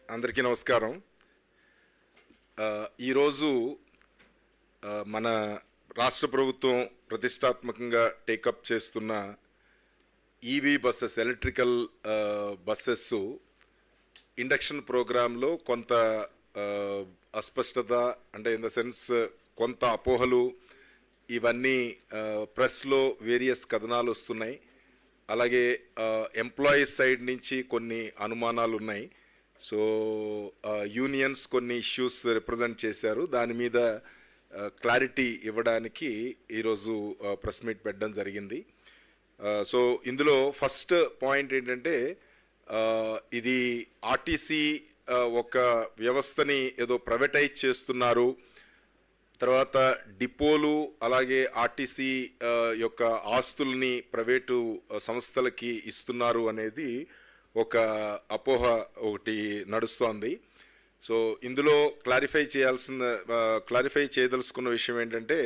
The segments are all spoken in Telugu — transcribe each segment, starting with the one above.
అందరికీ నమస్కారం. ఈరోజు మన రాష్ట్ర ప్రభుత్వం ప్రతిష్టాత్మకంగా టేకప్ చేస్తున్న EV buses, electrical buses induction ప్రోగ్రాంలో కొంత అస్పష్టత, అంటే ఇన్ ద సెన్స్ కొంత అపోహలు, ఇవన్నీ ప్రెస్లో వేరియస్ కథనాలు వస్తున్నాయి. అలాగే ఎంప్లాయీస్ సైడ్ నుంచి కొన్ని అనుమానాలు ఉన్నాయి. సో యూనియన్స్ కొన్ని ఇష్యూస్ రిప్రజెంట్ చేశారు. దాని మీద క్లారిటీ ఇవ్వడానికి ఈరోజు ప్రెస్ మీట్ పెట్టడం జరిగింది. సో ఇందులో ఫస్ట్ పాయింట్ ఏంటంటే, ఇది ఆర్టీసీ ఒక వ్యవస్థని ఏదో ప్రైవేటైజ్ చేస్తున్నారు, తర్వాత డిపోలు అలాగే ఆర్టీసీ యొక్క ఆస్తుల్ని ప్రైవేటు సంస్థలకి ఇస్తున్నారు అనేది ఒక అపోహ ఒకటి నడుస్తోంది. సో ఇందులో క్లారిఫై చేయదలుచుకున్న విషయం ఏంటంటే,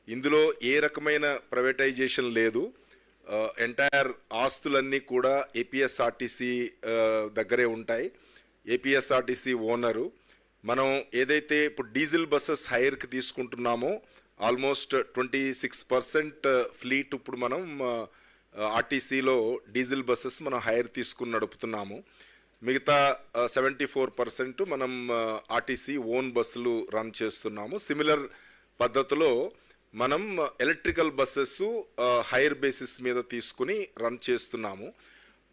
ఇందులో ఏ రకమైన ప్రైవేటైజేషన్ లేదు. ఎంటైర్ ఆస్తులన్నీ కూడా ఏపీఎస్ఆర్టీసీ దగ్గరే ఉంటాయి. APSRTC owner. మనం ఏదైతే ఇప్పుడు డీజిల్ బస్సెస్ హైర్కి తీసుకుంటున్నామో ఆల్మోస్ట్ 26% ఫ్లీట్ ఇప్పుడు మనం ఆర్టీసీలో డీజిల్ బస్సెస్ మనం హైర్ తీసుకుని నడుపుతున్నాము. మిగతా 74% మనం ఆర్టీసీ ఓన్ బస్సులు రన్ చేస్తున్నాము. సిమిలర్ పద్ధతిలో మనం ఎలక్ట్రికల్ బస్సెస్ హైర్ బేసిస్ మీద తీసుకుని రన్ చేస్తున్నాము.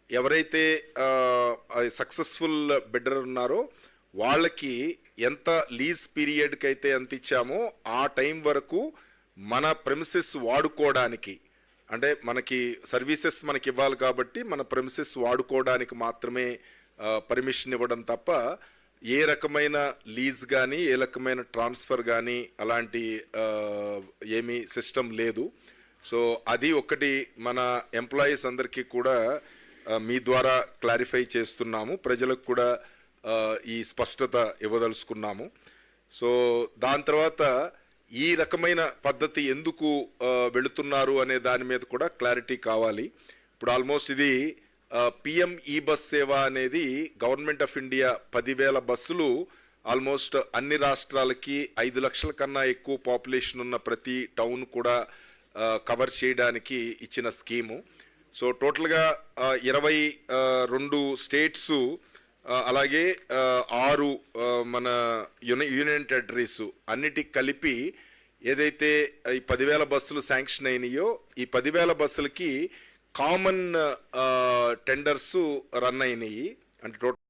ఎవరైతే సక్సెస్ఫుల్ బిడ్డర్ ఉన్నారో వాళ్ళకి ఎంత లీజ్ పీరియడ్కి అయితే ఎంత ఇచ్చామో ఆ టైం వరకు మన ప్రెమిసెస్ వాడుకోవడానికి, అంటే మనకి సర్వీసెస్ మనకి ఇవ్వాలి కాబట్టి మన ప్రెమిసెస్ వాడుకోవడానికి మాత్రమే పర్మిషన్ ఇవ్వడం తప్ప ఏ రకమైన లీజ్ కానీ ఏ రకమైన ట్రాన్స్ఫర్ కానీ అలాంటి ఏమీ సిస్టమ్ లేదు. సో అది ఒకటి మన ఎంప్లాయీస్ అందరికీ కూడా మీ ద్వారా క్లారిఫై చేస్తున్నాము, ప్రజలకు కూడా ఈ స్పష్టత ఇవ్వదలుచుకున్నాము. సో దాని తర్వాత ఈ రకమైన పద్ధతి ఎందుకు వెళుతున్నారు అనే దాని మీద కూడా క్లారిటీ కావాలి. ఇప్పుడు ఆల్మోస్ట్ ఇది పిఎం ఈ బస్ సేవ అనేది గవర్నమెంట్ ఆఫ్ ఇండియా 10,000 బస్సులు ఆల్మోస్ట్ అన్ని రాష్ట్రాలకి 5 లక్షల కన్నా ఎక్కువ పాపులేషన్ ఉన్న ప్రతి టౌన్ కూడా కవర్ చేయడానికి ఇచ్చిన స్కీము. సో టోటల్గా 22 స్టేట్సు అలాగే 6 మన యూనియన్ టెరిటరీస్ అన్నిటికి కలిపి ఏదైతే ఈ 10,000 బస్సులు శాంక్షన్ అయినాయో ఈ 10,000 బస్సులకి కామన్ టెండర్స్ రన్ అయినాయి. అంటే